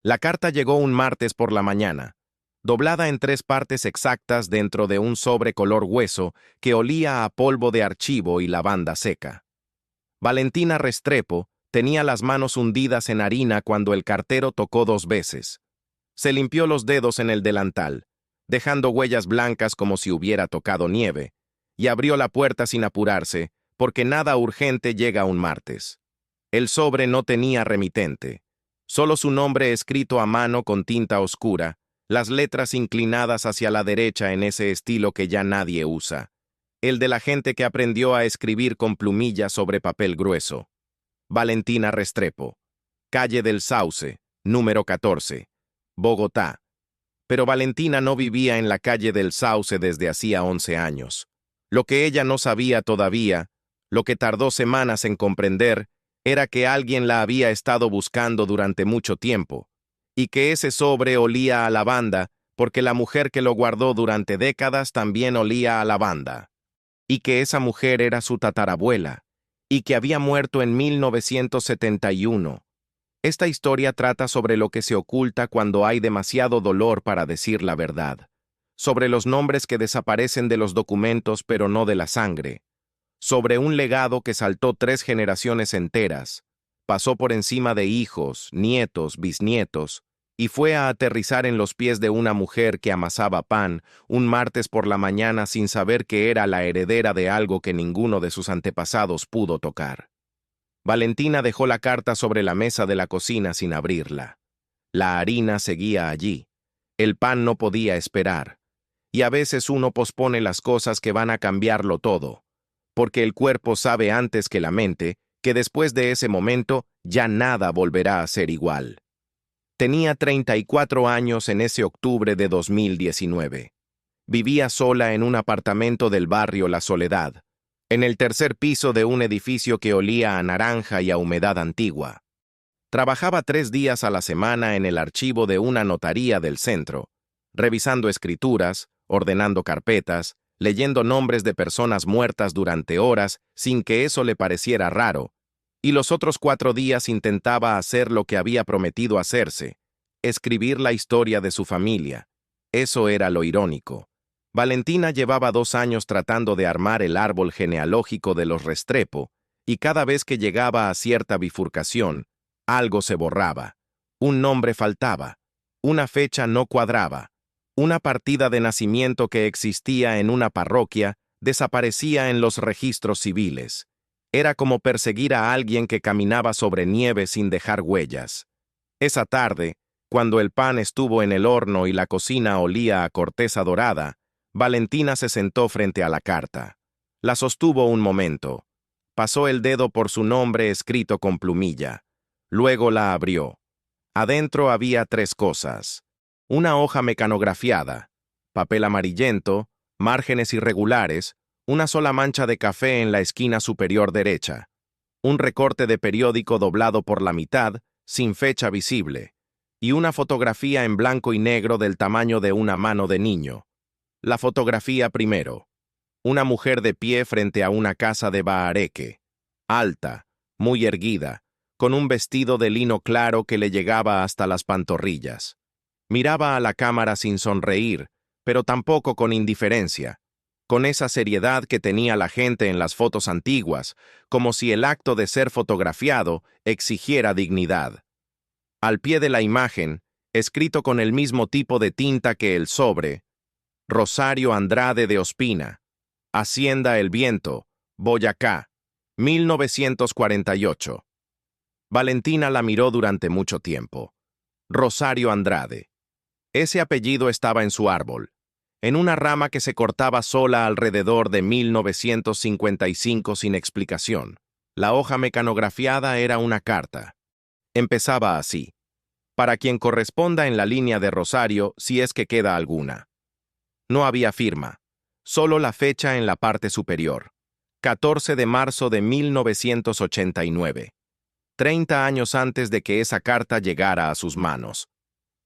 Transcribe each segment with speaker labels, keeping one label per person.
Speaker 1: La carta llegó un martes por la mañana, doblada en 3 partes exactas dentro de un sobre color hueso que olía a polvo de archivo y lavanda seca. Valentina Restrepo tenía las manos hundidas en harina cuando el cartero tocó 2 veces. Se limpió los dedos en el delantal, dejando huellas blancas como si hubiera tocado nieve, y abrió la puerta sin apurarse, porque nada urgente llega un martes. El sobre no tenía remitente, solo su nombre escrito a mano con tinta oscura, las letras inclinadas hacia la derecha en ese estilo que ya nadie usa, el de la gente que aprendió a escribir con plumillas sobre papel grueso. Valentina Restrepo, calle del Sauce, número 14, Bogotá. Pero Valentina no vivía en la calle del Sauce desde hacía 11 años. Lo que ella no sabía todavía, lo que tardó semanas en comprender, era que alguien la había estado buscando durante mucho tiempo, y que ese sobre olía a lavanda porque la mujer que lo guardó durante décadas también olía a lavanda, y que esa mujer era su tatarabuela, y que había muerto en 1971. Esta historia trata sobre lo que se oculta cuando hay demasiado dolor para decir la verdad, sobre los nombres que desaparecen de los documentos pero no de la sangre, sobre un legado que saltó 3 generaciones enteras, pasó por encima de hijos, nietos, bisnietos, y fue a aterrizar en los pies de una mujer que amasaba pan un martes por la mañana sin saber que era la heredera de algo que ninguno de sus antepasados pudo tocar. Valentina dejó la carta sobre la mesa de la cocina sin abrirla. La harina seguía allí. El pan no podía esperar. Y a veces uno pospone las cosas que van a cambiarlo todo, porque el cuerpo sabe antes que la mente que después de ese momento ya nada volverá a ser igual. Tenía 34 años en ese octubre de 2019. Vivía sola en un apartamento del barrio La Soledad, en el 3er piso de un edificio que olía a naranja y a humedad antigua. Trabajaba 3 días a la semana en el archivo de una notaría del centro, revisando escrituras, ordenando carpetas, leyendo nombres de personas muertas durante horas sin que eso le pareciera raro, y los otros 4 días intentaba hacer lo que había prometido hacerse, escribir la historia de su familia. Eso era lo irónico. Valentina llevaba 2 años tratando de armar el árbol genealógico de los Restrepo, y cada vez que llegaba a cierta bifurcación, algo se borraba, un nombre faltaba, una fecha no cuadraba, una partida de nacimiento que existía en una parroquia desaparecía en los registros civiles. Era como perseguir a alguien que caminaba sobre nieve sin dejar huellas. Esa tarde, cuando el pan estuvo en el horno y la cocina olía a corteza dorada, Valentina se sentó frente a la carta. La sostuvo un momento. Pasó el dedo por su nombre escrito con plumilla. Luego la abrió. Adentro había 3 cosas. Una hoja mecanografiada, papel amarillento, márgenes irregulares, una sola mancha de café en la esquina superior derecha, un recorte de periódico doblado por la mitad, sin fecha visible, y una fotografía en blanco y negro del tamaño de una mano de niño. La fotografía primero. Una mujer de pie frente a una casa de Bahareque, alta, muy erguida, con un vestido de lino claro que le llegaba hasta las pantorrillas. Miraba a la cámara sin sonreír, pero tampoco con indiferencia, con esa seriedad que tenía la gente en las fotos antiguas, como si el acto de ser fotografiado exigiera dignidad. Al pie de la imagen, escrito con el mismo tipo de tinta que el sobre, Rosario Andrade de Ospina, Hacienda El Viento, Boyacá, 1948. Valentina la miró durante mucho tiempo. Rosario Andrade. Ese apellido estaba en su árbol, en una rama que se cortaba sola alrededor de 1955 sin explicación. La hoja mecanografiada era una carta. Empezaba así: para quien corresponda en la línea de Rosario, si es que queda alguna. No había firma, solo la fecha en la parte superior. 14 de marzo de 1989. 30 años antes de que esa carta llegara a sus manos.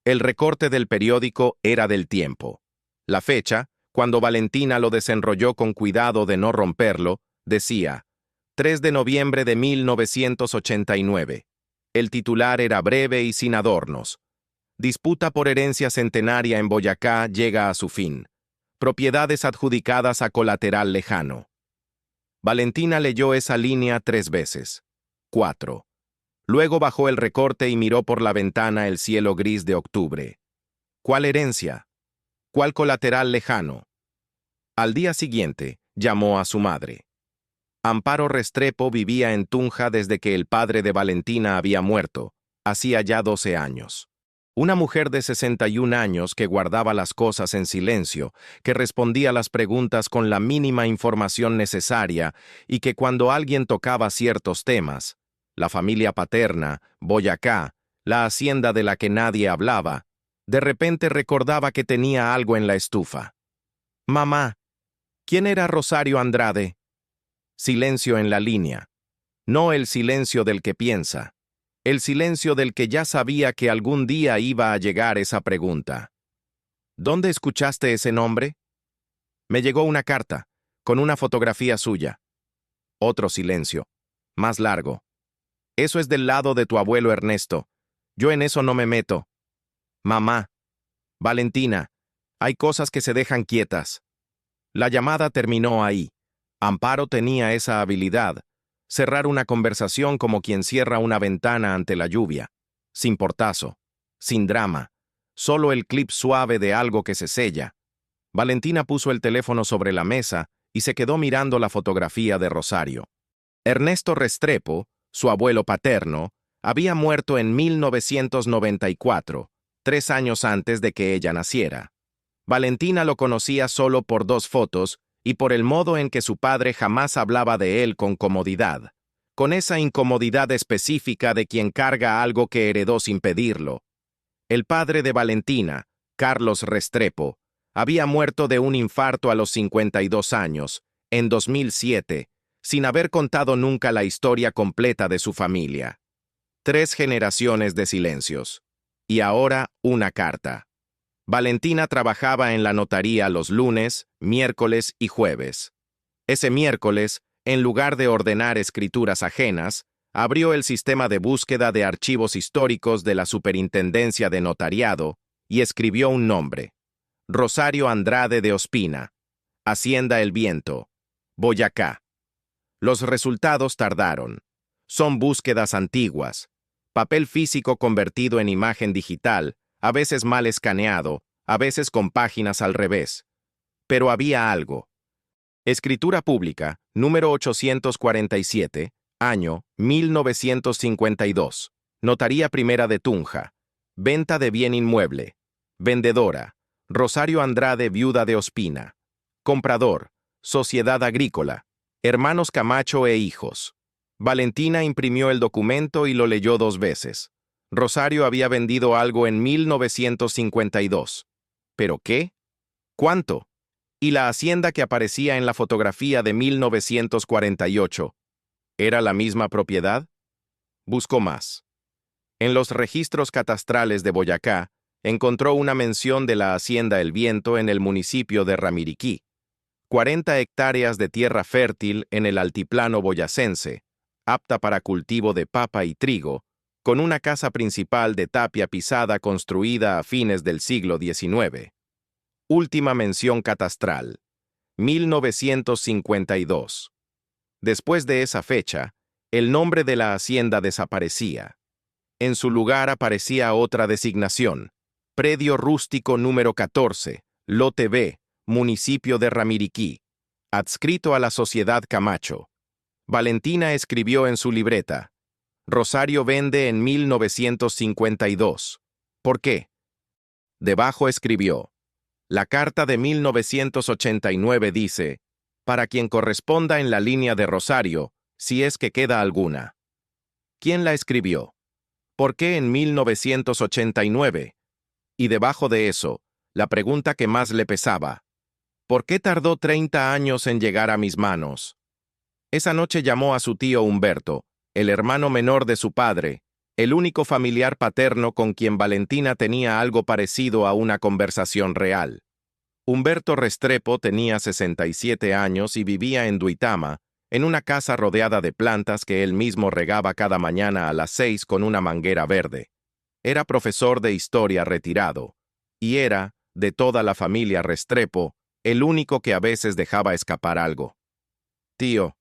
Speaker 1: El recorte del periódico era del Tiempo. La fecha, cuando Valentina lo desenrolló con cuidado de no romperlo, decía 3 de noviembre de 1989. El titular era breve y sin adornos: Disputa por herencia centenaria en Boyacá llega a su fin. Propiedades adjudicadas a colateral lejano. Valentina leyó esa línea 3 veces. 4. Luego bajó el recorte y miró por la ventana el cielo gris de octubre. ¿Cuál herencia? ¿Cuál colateral lejano? Al día siguiente, llamó a su madre. Amparo Restrepo vivía en Tunja desde que el padre de Valentina había muerto, hacía ya 12 años. Una mujer de 61 años que guardaba las cosas en silencio, que respondía las preguntas con la mínima información necesaria y que cuando alguien tocaba ciertos temas, la familia paterna, Boyacá, la hacienda de la que nadie hablaba, de repente recordaba que tenía algo en la estufa. «Mamá, ¿quién era Rosario Andrade?» Silencio en la línea. No el silencio del que piensa. El silencio del que ya sabía que algún día iba a llegar esa pregunta. ¿Dónde escuchaste ese nombre? Me llegó una carta, con una fotografía suya. Otro silencio, más largo. Eso es del lado de tu abuelo Ernesto. Yo en eso no me meto. Mamá. Valentina. Hay cosas que se dejan quietas. La llamada terminó ahí. Amparo tenía esa habilidad. Cerrar una conversación como quien cierra una ventana ante la lluvia. Sin portazo. Sin drama. Solo el clip suave de algo que se sella. Valentina puso el teléfono sobre la mesa y se quedó mirando la fotografía de Rosario. Ernesto Restrepo, su abuelo paterno, había muerto en 1994, 3 años antes de que ella naciera. Valentina lo conocía solo por 2 fotos y por el modo en que su padre jamás hablaba de él con comodidad, con esa incomodidad específica de quien carga algo que heredó sin pedirlo. El padre de Valentina, Carlos Restrepo, había muerto de un infarto a los 52 años, en 2007, sin haber contado nunca la historia completa de su familia. 3 generaciones de silencios. Y ahora una carta. Valentina trabajaba en la notaría los lunes, miércoles y jueves. Ese miércoles, en lugar de ordenar escrituras ajenas, abrió el sistema de búsqueda de archivos históricos de la Superintendencia de Notariado y escribió un nombre. Rosario Andrade de Ospina. Hacienda El Viento. Boyacá. Los resultados tardaron. Son búsquedas antiguas. Papel físico convertido en imagen digital, a veces mal escaneado, a veces con páginas al revés. Pero había algo. Escritura pública, número 847, año 1952. Notaría Primera de Tunja. Venta de bien inmueble. Vendedora. Rosario Andrade, viuda de Ospina. Comprador. Sociedad Agrícola. Hermanos Camacho e hijos. Valentina imprimió el documento y lo leyó 2 veces. Rosario había vendido algo en 1952. ¿Pero qué? ¿Cuánto? ¿Y la hacienda que aparecía en la fotografía de 1948? ¿Era la misma propiedad? Buscó más. En los registros catastrales de Boyacá, encontró una mención de la hacienda El Viento en el municipio de Ramiriquí. 40 hectáreas de tierra fértil en el altiplano boyacense, apta para cultivo de papa y trigo, con una casa principal de tapia pisada construida a fines del siglo XIX. Última mención catastral. 1952. Después de esa fecha, el nombre de la hacienda desaparecía. En su lugar aparecía otra designación. Predio rústico número 14, lote B, municipio de Ramiriquí. Adscrito a la Sociedad Camacho. Valentina escribió en su libreta. Rosario vende en 1952. ¿Por qué? Debajo escribió. La carta de 1989 dice, para quien corresponda en la línea de Rosario, si es que queda alguna. ¿Quién la escribió? ¿Por qué en 1989? Y debajo de eso, la pregunta que más le pesaba. ¿Por qué tardó 30 años en llegar a mis manos? Esa noche llamó a su tío Humberto, el hermano menor de su padre, el único familiar paterno con quien Valentina tenía algo parecido a una conversación real. Humberto Restrepo tenía 67 años y vivía en Duitama, en una casa rodeada de plantas que él mismo regaba cada mañana a las 6 con una manguera verde. Era profesor de historia retirado, y era, de toda la familia Restrepo, el único que a veces dejaba escapar algo. Tío,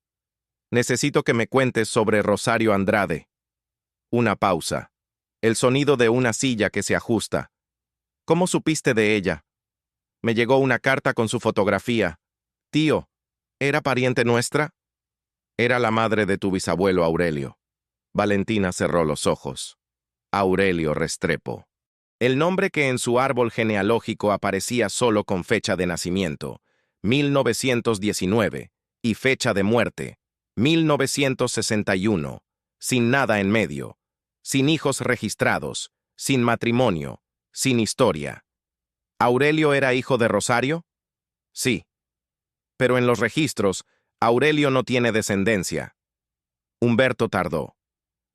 Speaker 1: necesito que me cuentes sobre Rosario Andrade. Una pausa. El sonido de una silla que se ajusta. ¿Cómo supiste de ella? Me llegó una carta con su fotografía. Tío, ¿era pariente nuestra? Era la madre de tu bisabuelo Aurelio. Valentina cerró los ojos. Aurelio Restrepo. El nombre que en su árbol genealógico aparecía solo con fecha de nacimiento, 1919, y fecha de muerte, 1961, sin nada en medio, sin hijos registrados, sin matrimonio, sin historia. ¿Aurelio era hijo de Rosario? Sí. Pero en los registros, Aurelio no tiene descendencia. Humberto tardó.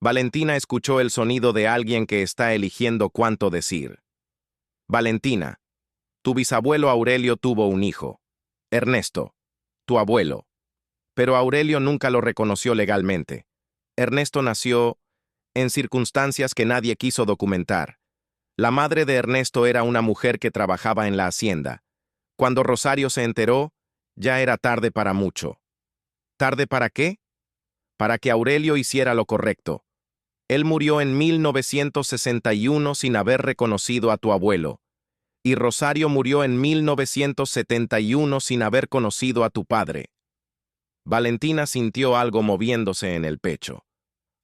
Speaker 1: Valentina escuchó el sonido de alguien que está eligiendo cuánto decir. Valentina, tu bisabuelo Aurelio tuvo un hijo. Ernesto, tu abuelo. Pero Aurelio nunca lo reconoció legalmente. Ernesto nació en circunstancias que nadie quiso documentar. La madre de Ernesto era una mujer que trabajaba en la hacienda. Cuando Rosario se enteró, ya era tarde para mucho. ¿Tarde para qué? Para que Aurelio hiciera lo correcto. Él murió en 1961 sin haber reconocido a tu abuelo, y Rosario murió en 1971 sin haber conocido a tu padre. Valentina sintió algo moviéndose en el pecho.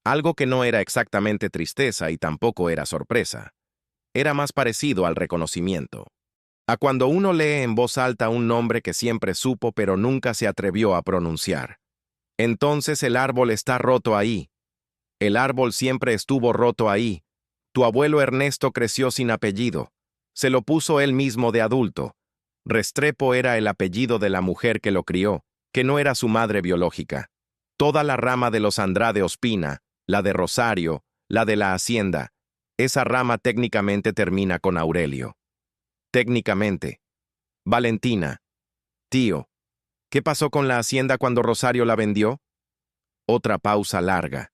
Speaker 1: Algo que no era exactamente tristeza y tampoco era sorpresa. Era más parecido al reconocimiento. A cuando uno lee en voz alta un nombre que siempre supo pero nunca se atrevió a pronunciar. Entonces el árbol está roto ahí. El árbol siempre estuvo roto ahí. Tu abuelo Ernesto creció sin apellido. Se lo puso él mismo de adulto. Restrepo era el apellido de la mujer que lo crió, que no era su madre biológica. Toda la rama de los Andrade Ospina, la de Rosario, la de la Hacienda, esa rama técnicamente termina con Aurelio. Técnicamente. Valentina. Tío, ¿qué pasó con la Hacienda cuando Rosario la vendió? Otra pausa larga.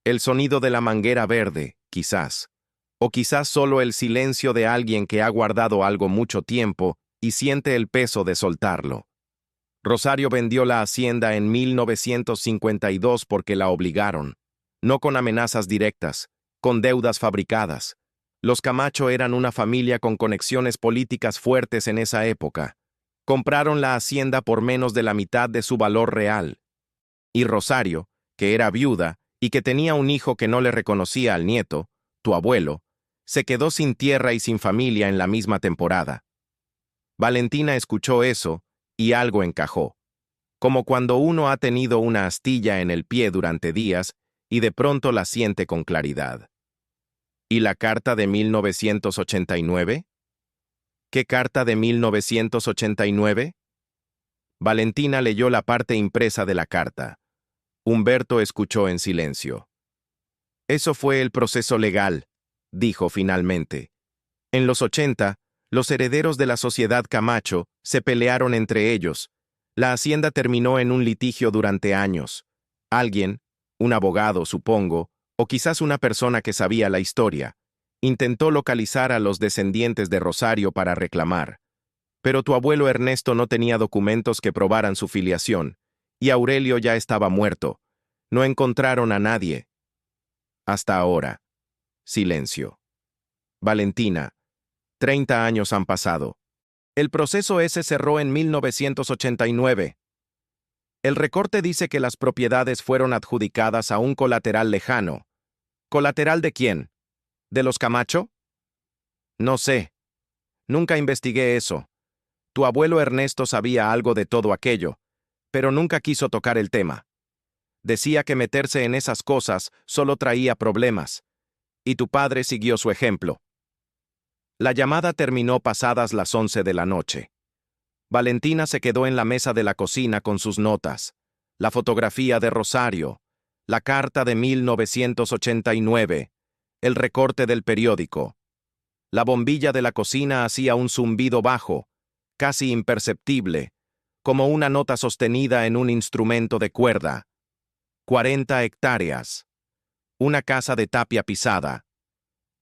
Speaker 1: El sonido de la manguera verde, quizás. O quizás solo el silencio de alguien que ha guardado algo mucho tiempo y siente el peso de soltarlo. Rosario vendió la hacienda en 1952 porque la obligaron. No con amenazas directas, con deudas fabricadas. Los Camacho eran una familia con conexiones políticas fuertes en esa época. Compraron la hacienda por menos de la mitad de su valor real. Y Rosario, que era viuda y que tenía un hijo que no le reconocía al nieto, tu abuelo, se quedó sin tierra y sin familia en la misma temporada. Valentina escuchó eso y algo encajó. Como cuando uno ha tenido una astilla en el pie durante días y de pronto la siente con claridad. ¿Y la carta de 1989? ¿Qué carta de 1989? Valentina leyó la parte impresa de la carta. Humberto escuchó en silencio. Eso fue el proceso legal, dijo finalmente. En los 80, los herederos de la sociedad Camacho se pelearon entre ellos. La hacienda terminó en un litigio durante años. Alguien, un abogado, supongo, o quizás una persona que sabía la historia, intentó localizar a los descendientes de Rosario para reclamar. Pero tu abuelo Ernesto no tenía documentos que probaran su filiación, y Aurelio ya estaba muerto. No encontraron a nadie. Hasta ahora. Silencio. Valentina. 30 años han pasado. El proceso ese cerró en 1989. El recorte dice que las propiedades fueron adjudicadas a un colateral lejano. ¿Colateral de quién? ¿De los Camacho? No sé. Nunca investigué eso. Tu abuelo Ernesto sabía algo de todo aquello, pero nunca quiso tocar el tema. Decía que meterse en esas cosas solo traía problemas, y tu padre siguió su ejemplo. La llamada terminó pasadas las 11 de la noche. Valentina se quedó en la mesa de la cocina con sus notas, la fotografía de Rosario, la carta de 1989, el recorte del periódico. La bombilla de la cocina hacía un zumbido bajo, casi imperceptible, como una nota sostenida en un instrumento de cuerda. 40 hectáreas. Una casa de tapia pisada.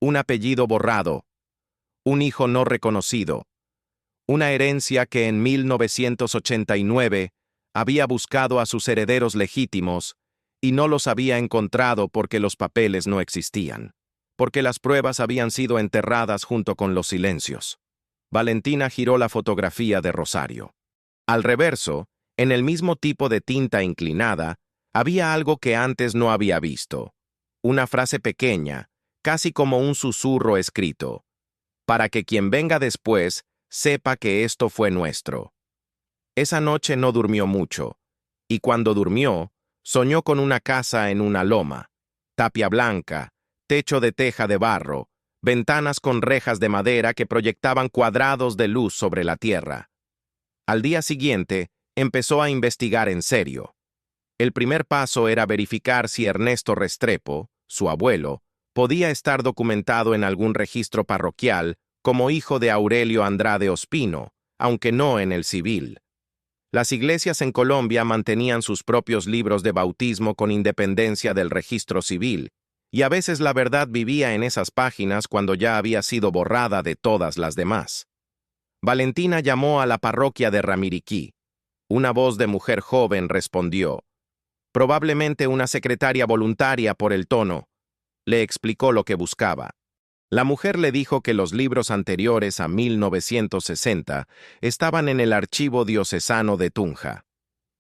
Speaker 1: un apellido borrado, un hijo no reconocido, una herencia que en 1989 había buscado a sus herederos legítimos y no los había encontrado porque los papeles no existían, porque las pruebas habían sido enterradas junto con los silencios. Valentina giró la fotografía de Rosario. Al reverso, en el mismo tipo de tinta inclinada, había algo que antes no había visto. Una frase pequeña, casi como un susurro escrito, para que quien venga después sepa que esto fue nuestro. Esa noche no durmió mucho, y cuando durmió, soñó con una casa en una loma, tapia blanca, techo de teja de barro, ventanas con rejas de madera que proyectaban cuadrados de luz sobre la tierra. Al día siguiente, empezó a investigar en serio. El primer paso era verificar si Ernesto Restrepo, su abuelo, podía estar documentado en algún registro parroquial como hijo de Aurelio Andrade Ospino, aunque no en el civil. Las iglesias en Colombia mantenían sus propios libros de bautismo con independencia del registro civil, y a veces la verdad vivía en esas páginas cuando ya había sido borrada de todas las demás. Valentina llamó a la parroquia de Ramiriquí. Una voz de mujer joven respondió. Probablemente una secretaria voluntaria por el tono. Le explicó lo que buscaba. La mujer le dijo que los libros anteriores a 1960 estaban en el archivo diocesano de Tunja.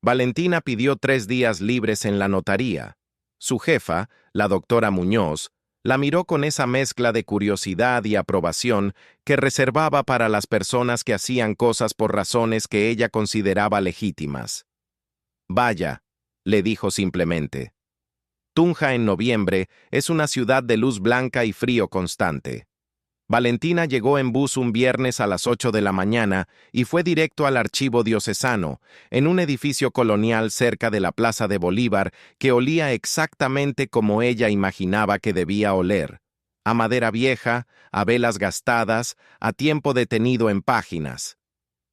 Speaker 1: Valentina pidió 3 días libres en la notaría. Su jefa, la doctora Muñoz, la miró con esa mezcla de curiosidad y aprobación que reservaba para las personas que hacían cosas por razones que ella consideraba legítimas. Vaya, le dijo simplemente. Tunja en noviembre es una ciudad de luz blanca y frío constante. Valentina llegó en bus un viernes a las 8 de la mañana y fue directo al archivo diocesano, en un edificio colonial cerca de la Plaza de Bolívar que olía exactamente como ella imaginaba que debía oler, a madera vieja, a velas gastadas, a tiempo detenido en páginas.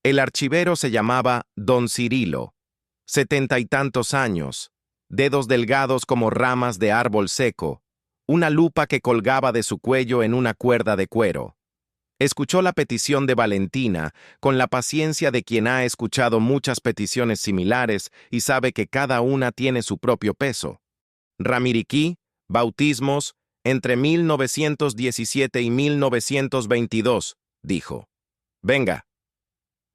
Speaker 1: El archivero se llamaba Don Cirilo, 70 y tantos años, dedos delgados como ramas de árbol seco, una lupa que colgaba de su cuello en una cuerda de cuero. Escuchó la petición de Valentina con la paciencia de quien ha escuchado muchas peticiones similares y sabe que cada una tiene su propio peso. Ramiriquí, bautismos, entre 1917 y 1922, dijo. Venga.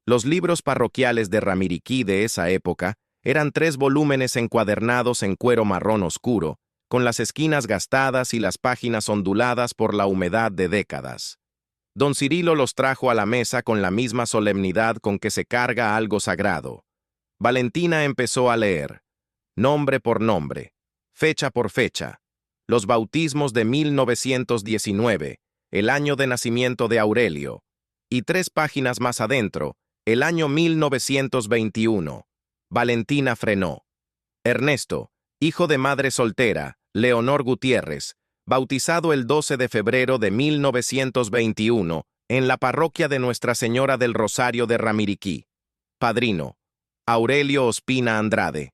Speaker 1: Los libros parroquiales de Ramiriquí de esa época eran 3 volúmenes encuadernados en cuero marrón oscuro, con las esquinas gastadas y las páginas onduladas por la humedad de décadas. Don Cirilo los trajo a la mesa con la misma solemnidad con que se carga algo sagrado. Valentina empezó a leer, nombre por nombre, fecha por fecha, los bautismos de 1919, el año de nacimiento de Aurelio, y 3 páginas más adentro, el año 1921. Valentina frenó. Ernesto, hijo de madre soltera, Leonor Gutiérrez, bautizado el 12 de febrero de 1921, en la parroquia de Nuestra Señora del Rosario de Ramiriquí. Padrino, Aurelio Ospina Andrade.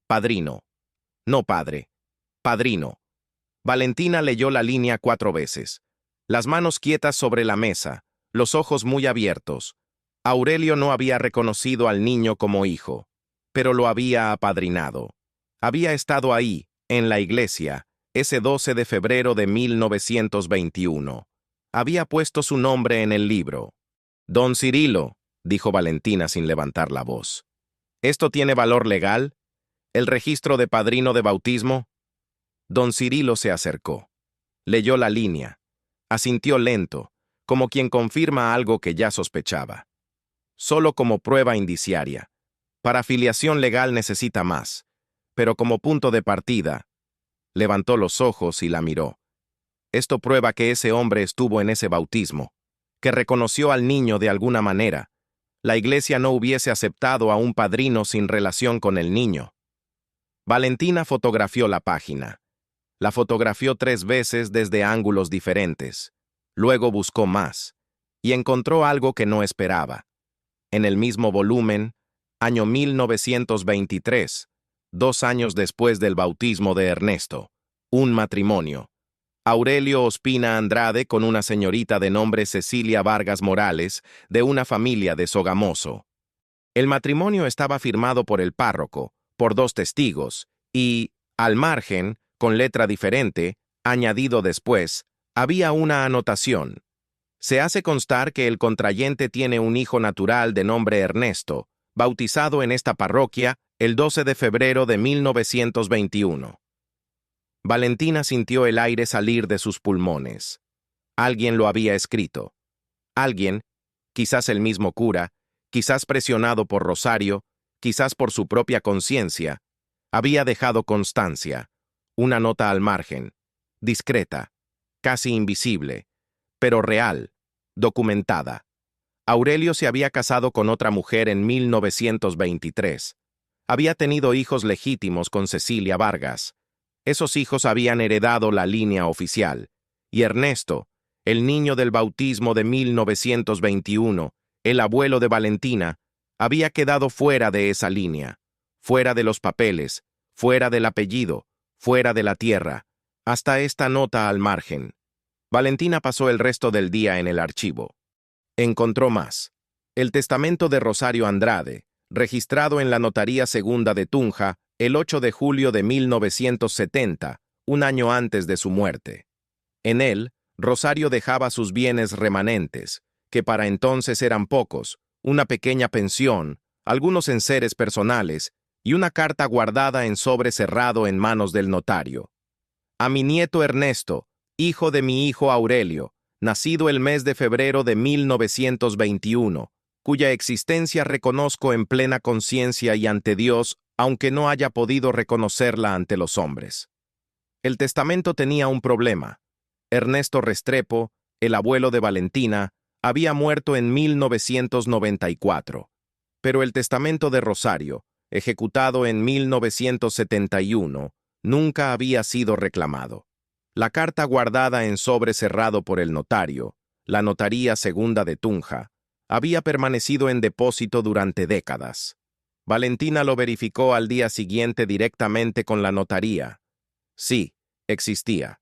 Speaker 1: Padrino. No padre. Padrino. Valentina leyó la línea 4 veces. Las manos quietas sobre la mesa, los ojos muy abiertos. Aurelio no había reconocido al niño como hijo, pero lo había apadrinado. Había estado ahí, en la iglesia, ese 12 de febrero de 1921. Había puesto su nombre en el libro. Don Cirilo, dijo Valentina sin levantar la voz. ¿Esto tiene valor legal? ¿El registro de padrino de bautismo? Don Cirilo se acercó. Leyó la línea. Asintió lento, como quien confirma algo que ya sospechaba. Solo como prueba indiciaria. Para filiación legal necesita más, pero como punto de partida, levantó los ojos y la miró. Esto prueba que ese hombre estuvo en ese bautismo, que reconoció al niño de alguna manera. La iglesia no hubiese aceptado a un padrino sin relación con el niño. Valentina fotografió la página. La fotografió 3 veces desde ángulos diferentes. Luego buscó más, y encontró algo que no esperaba. En el mismo volumen, año 1923, 2 años después del bautismo de Ernesto, un matrimonio. Aurelio Ospina Andrade con una señorita de nombre Cecilia Vargas Morales, de una familia de Sogamoso. El matrimonio estaba firmado por el párroco, por 2 testigos, y, al margen, con letra diferente, añadido después, había una anotación. Se hace constar que el contrayente tiene un hijo natural de nombre Ernesto, bautizado en esta parroquia el 12 de febrero de 1921. Valentina sintió el aire salir de sus pulmones. Alguien lo había escrito. Alguien, quizás el mismo cura, quizás presionado por Rosario, quizás por su propia conciencia, había dejado constancia, una nota al margen, discreta, casi invisible, pero real, documentada. Aurelio se había casado con otra mujer en 1923. Había tenido hijos legítimos con Cecilia Vargas. Esos hijos habían heredado la línea oficial. Y Ernesto, el niño del bautismo de 1921, el abuelo de Valentina, había quedado fuera de esa línea, fuera de los papeles, fuera del apellido, fuera de la tierra, hasta esta nota al margen. Valentina pasó el resto del día en el archivo. Encontró más. El testamento de Rosario Andrade, registrado en la Notaría Segunda de Tunja el 8 de julio de 1970, un año antes de su muerte. En él, Rosario dejaba sus bienes remanentes, que para entonces eran pocos, una pequeña pensión, algunos enseres personales y una carta guardada en sobre cerrado en manos del notario. A mi nieto Ernesto, hijo de mi hijo Aurelio, nacido el mes de febrero de 1921, cuya existencia reconozco en plena conciencia y ante Dios, aunque no haya podido reconocerla ante los hombres. El testamento tenía un problema. Ernesto Restrepo, el abuelo de Valentina, había muerto en 1994, pero el testamento de Rosario, ejecutado en 1971, nunca había sido reclamado. La carta guardada en sobre cerrado por el notario, la Notaría Segunda de Tunja, había permanecido en depósito durante décadas. Valentina lo verificó al día siguiente directamente con la notaría. Sí, existía.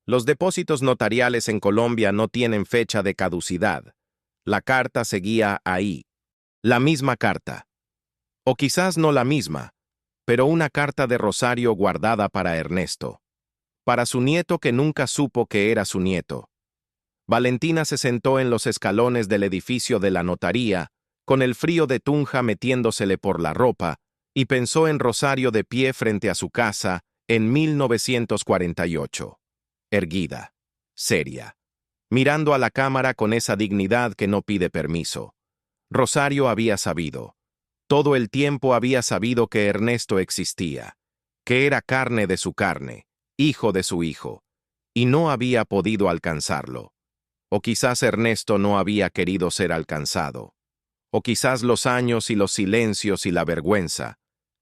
Speaker 1: Los depósitos notariales en Colombia no tienen fecha de caducidad. La carta seguía ahí. La misma carta. O quizás no la misma, pero una carta de Rosario guardada para Ernesto. Para su nieto que nunca supo que era su nieto. Valentina se sentó en los escalones del edificio de la notaría, con el frío de Tunja metiéndosele por la ropa, y pensó en Rosario de pie frente a su casa en 1948. Erguida, seria, mirando a la cámara con esa dignidad que no pide permiso. Rosario había sabido. Todo el tiempo había sabido que Ernesto existía, que era carne de su carne, hijo de su hijo, y no había podido alcanzarlo. O quizás Ernesto no había querido ser alcanzado. O quizás los años y los silencios y la vergüenza,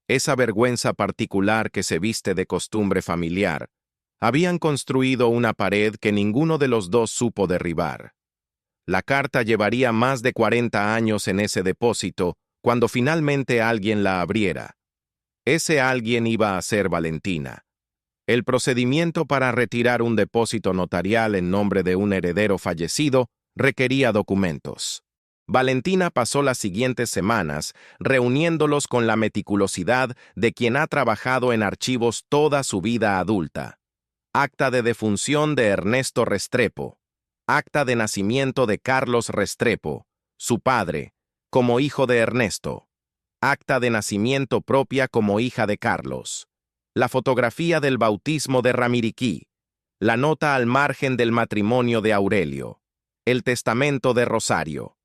Speaker 1: esa vergüenza particular que se viste de costumbre familiar, habían construido una pared que ninguno de los dos supo derribar. La carta llevaría más de 40 años en ese depósito cuando finalmente alguien la abriera. Ese alguien iba a ser Valentina. El procedimiento para retirar un depósito notarial en nombre de un heredero fallecido requería documentos. Valentina pasó las siguientes semanas reuniéndolos con la meticulosidad de quien ha trabajado en archivos toda su vida adulta. Acta de defunción de Ernesto Restrepo. Acta de nacimiento de Carlos Restrepo, su padre, como hijo de Ernesto. Acta de nacimiento propia como hija de Carlos. La fotografía del bautismo de Ramiriquí. La nota al margen del matrimonio de Aurelio. El testamento de Rosario.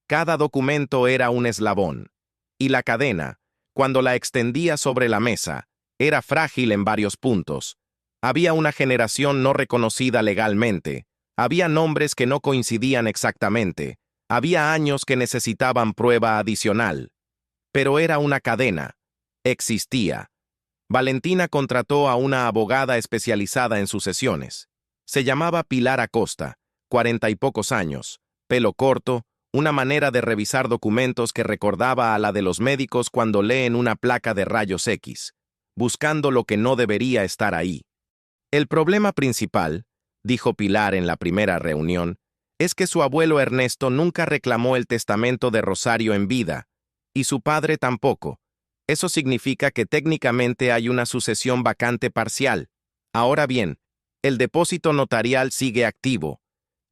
Speaker 1: Cada documento era un eslabón. Y la cadena, cuando la extendía sobre la mesa, era frágil en varios puntos. Había una generación no reconocida legalmente. Había nombres que no coincidían exactamente. Había años que necesitaban prueba adicional. Pero era una cadena. Existía. Valentina contrató a una abogada especializada en sucesiones. Se llamaba Pilar Acosta, 40 y pocos años, pelo corto, una manera de revisar documentos que recordaba a la de los médicos cuando leen una placa de rayos X, buscando lo que no debería estar ahí. El problema principal, dijo Pilar en la primera reunión, es que su abuelo Ernesto nunca reclamó el testamento de Rosario en vida, y su padre tampoco. Eso significa que técnicamente hay una sucesión vacante parcial. Ahora bien, el depósito notarial sigue activo,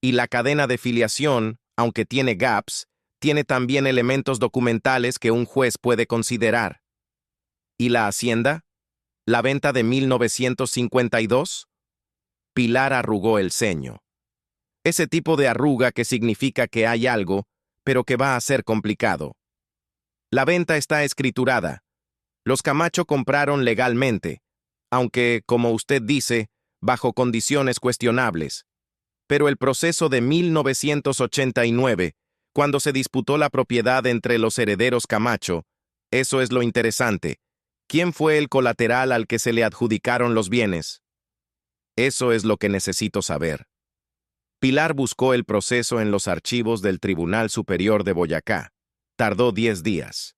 Speaker 1: y la cadena de filiación, aunque tiene gaps, tiene también elementos documentales que un juez puede considerar. ¿Y la hacienda? ¿La venta de 1952? Pilar arrugó el ceño. Ese tipo de arruga que significa que hay algo, pero que va a ser complicado. La venta está escriturada. Los Camacho compraron legalmente, aunque, como usted dice, bajo condiciones cuestionables. Pero el proceso de 1989, cuando se disputó la propiedad entre los herederos Camacho, eso es lo interesante. ¿Quién fue el colateral al que se le adjudicaron los bienes? Eso es lo que necesito saber. Pilar buscó el proceso en los archivos del Tribunal Superior de Boyacá. Tardó 10 días.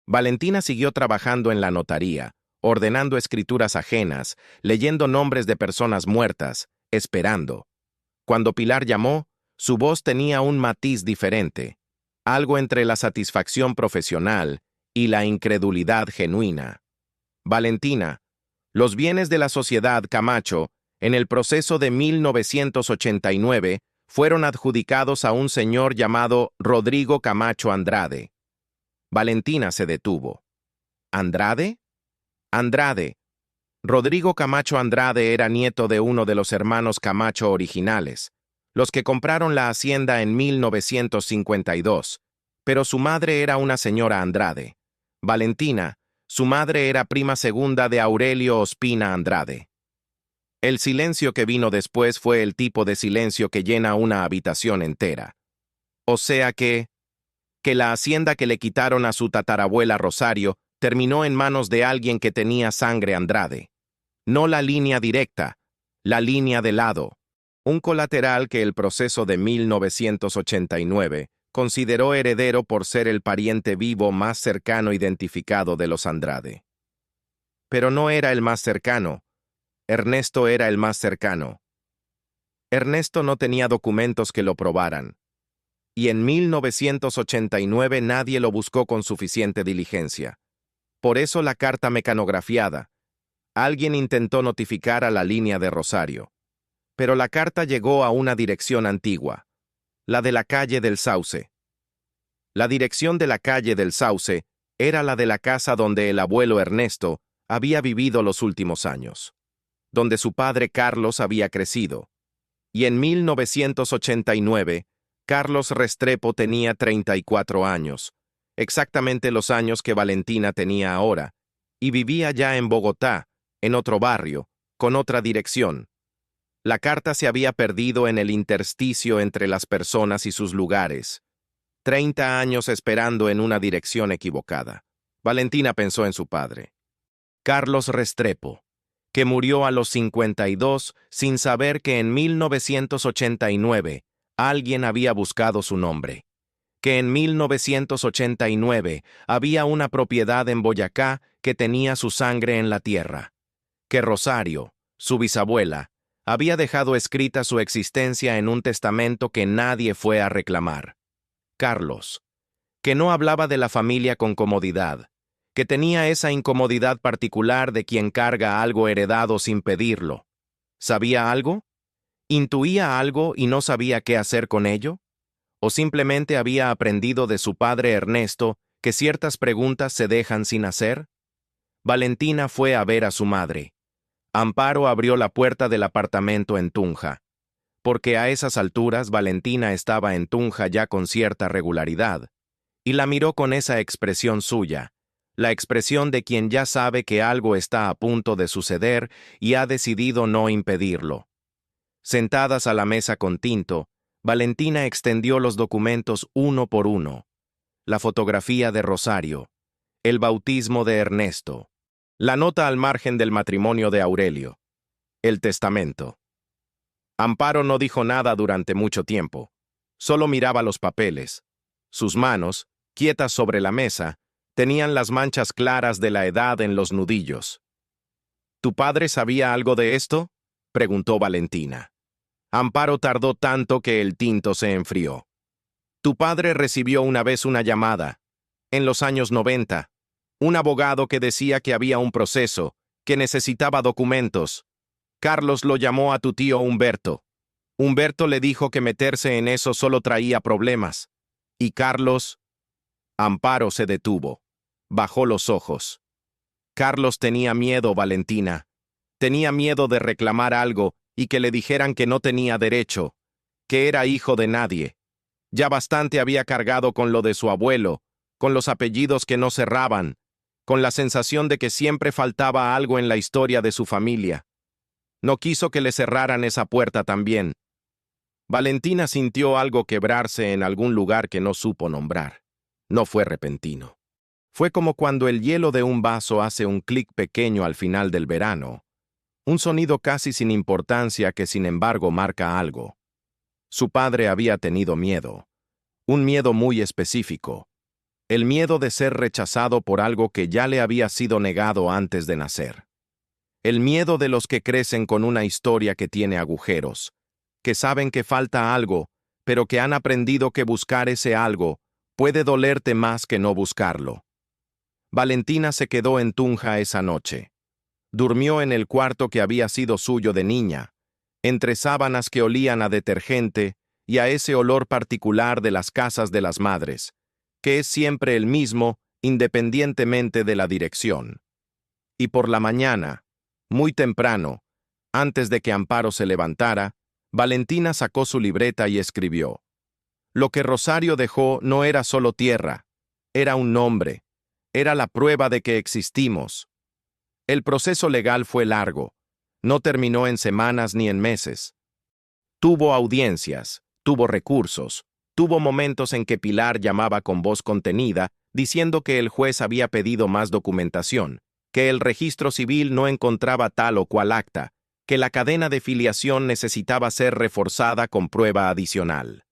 Speaker 1: Valentina siguió trabajando en la notaría, ordenando escrituras ajenas, leyendo nombres de personas muertas, esperando. Cuando Pilar llamó, su voz tenía un matiz diferente, algo entre la satisfacción profesional y la incredulidad genuina. Valentina, los bienes de la sociedad Camacho, en el proceso de 1989, fueron adjudicados a un señor llamado Rodrigo Camacho Andrade. Valentina se detuvo. ¿Andrade? Andrade. Rodrigo Camacho Andrade era nieto de uno de los hermanos Camacho originales, los que compraron la hacienda en 1952, pero su madre era una señora Andrade. Valentina, su madre era prima segunda de Aurelio Ospina Andrade. El silencio que vino después fue el tipo de silencio que llena una habitación entera. O sea que la hacienda que le quitaron a su tatarabuela Rosario terminó en manos de alguien que tenía sangre Andrade. No la línea directa, la línea de lado. Un colateral que el proceso de 1989 consideró heredero por ser el pariente vivo más cercano identificado de los Andrade. Pero no era el más cercano. Ernesto era el más cercano. Ernesto no tenía documentos que lo probaran. Y en 1989 nadie lo buscó con suficiente diligencia. Por eso la carta mecanografiada. Alguien intentó notificar a la línea de Rosario. Pero la carta llegó a una dirección antigua, la de la calle del Sauce. La dirección de la calle del Sauce era la de la casa donde el abuelo Ernesto había vivido los últimos años, donde su padre Carlos había crecido. Y en 1989, Carlos Restrepo tenía 34 años, exactamente los años que Valentina tenía ahora, y vivía ya en Bogotá, en otro barrio, con otra dirección. La carta se había perdido en el intersticio entre las personas y sus lugares. 30 años esperando en una dirección equivocada. Valentina pensó en su padre, Carlos Restrepo, que murió a los 52 sin saber que en 1989 alguien había buscado su nombre, que en 1989 había una propiedad en Boyacá que tenía su sangre en la tierra, que Rosario, su bisabuela, había dejado escrita su existencia en un testamento que nadie fue a reclamar. Carlos, que no hablaba de la familia con comodidad, que tenía esa incomodidad particular de quien carga algo heredado sin pedirlo. ¿Sabía algo? ¿Intuía algo y no sabía qué hacer con ello? ¿O simplemente había aprendido de su padre Ernesto que ciertas preguntas se dejan sin hacer? Valentina fue a ver a su madre. Amparo abrió la puerta del apartamento en Tunja, porque a esas alturas Valentina estaba en Tunja ya con cierta regularidad, y la miró con esa expresión suya, la expresión de quien ya sabe que algo está a punto de suceder y ha decidido no impedirlo. Sentadas a la mesa con tinto, Valentina extendió los documentos uno por uno. La fotografía de Rosario, el bautismo de Ernesto, la nota al margen del matrimonio de Aurelio, el testamento. Amparo no dijo nada durante mucho tiempo, solo miraba los papeles. Sus manos, quietas sobre la mesa, tenían las manchas claras de la edad en los nudillos. ¿Tu padre sabía algo de esto?, preguntó Valentina. Amparo tardó tanto que el tinto se enfrió. Tu padre recibió una vez una llamada, en los años 90, un abogado que decía que había un proceso, que necesitaba documentos. Carlos lo llamó a tu tío Humberto. Humberto le dijo que meterse en eso solo traía problemas. Y Carlos... Amparo se detuvo. Bajó los ojos. Carlos tenía miedo, Valentina. Tenía miedo de reclamar algo y que le dijeran que no tenía derecho, que era hijo de nadie. Ya bastante había cargado con lo de su abuelo, con los apellidos que no cerraban, con la sensación de que siempre faltaba algo en la historia de su familia. No quiso que le cerraran esa puerta también. Valentina sintió algo quebrarse en algún lugar que no supo nombrar. No fue repentino. Fue como cuando el hielo de un vaso hace un clic pequeño al final del verano. Un sonido casi sin importancia que sin embargo marca algo. Su padre había tenido miedo. Un miedo muy específico. El miedo de ser rechazado por algo que ya le había sido negado antes de nacer. El miedo de los que crecen con una historia que tiene agujeros, que saben que falta algo, pero que han aprendido que buscar ese algo puede dolerte más que no buscarlo. Valentina se quedó en Tunja esa noche. Durmió en el cuarto que había sido suyo de niña, entre sábanas que olían a detergente y a ese olor particular de las casas de las madres, que es siempre el mismo independientemente de la dirección. Y por la mañana, muy temprano, antes de que Amparo se levantara, Valentina sacó su libreta y escribió. Lo que Rosario dejó no era solo tierra, era un nombre, era la prueba de que existimos. El proceso legal fue largo, no terminó en semanas ni en meses. Tuvo audiencias, tuvo recursos, tuvo momentos en que Pilar llamaba con voz contenida, diciendo que el juez había pedido más documentación, que el registro civil no encontraba tal o cual acta, que la cadena de filiación necesitaba ser reforzada con prueba adicional.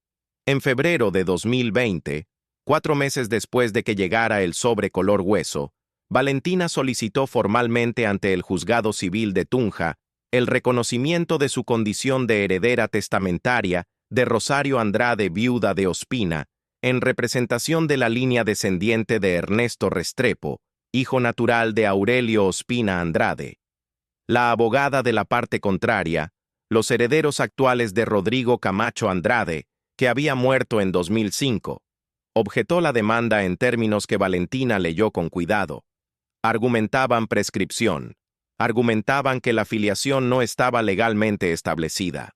Speaker 1: En febrero de 2020, 4 meses después de que llegara el sobre color hueso, Valentina solicitó formalmente ante el Juzgado Civil de Tunja el reconocimiento de su condición de heredera testamentaria de Rosario Andrade, viuda de Ospina, en representación de la línea descendiente de Ernesto Restrepo, hijo natural de Aurelio Ospina Andrade. La abogada de la parte contraria, los herederos actuales de Rodrigo Camacho Andrade, que había muerto en 2005, objetó la demanda en términos que Valentina leyó con cuidado. Argumentaban prescripción. Argumentaban que la filiación no estaba legalmente establecida.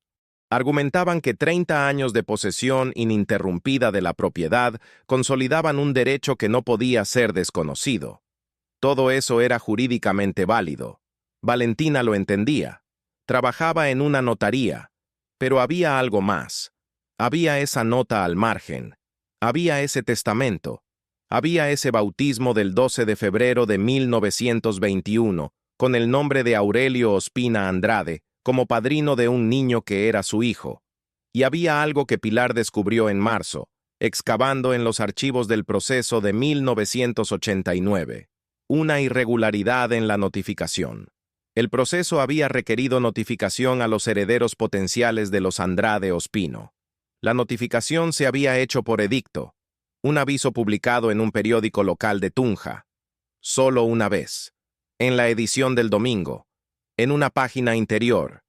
Speaker 1: Argumentaban que 30 años de posesión ininterrumpida de la propiedad consolidaban un derecho que no podía ser desconocido. Todo eso era jurídicamente válido. Valentina lo entendía. Trabajaba en una notaría. Pero había algo más. Había esa nota al margen. Había ese testamento. Había ese bautismo del 12 de febrero de 1921, con el nombre de Aurelio Ospina Andrade, como padrino de un niño que era su hijo. Y había algo que Pilar descubrió en marzo, excavando en los archivos del proceso de 1989. Una irregularidad en la notificación. El proceso había requerido notificación a los herederos potenciales de los Andrade Ospino. La notificación se había hecho por edicto, un aviso publicado en un periódico local de Tunja. Solo una vez. En la edición del domingo. En una página interior.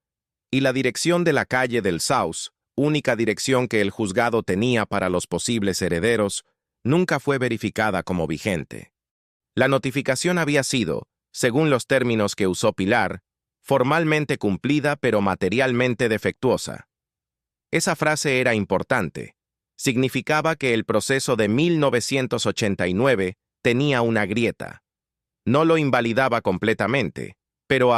Speaker 1: Y la dirección de la calle del Saus, única dirección que el juzgado tenía para los posibles herederos, nunca fue verificada como vigente. La notificación había sido, según los términos que usó Pilar, formalmente cumplida pero materialmente defectuosa. Esa frase era importante. Significaba que el proceso de 1989 tenía una grieta. No lo invalidaba completamente, pero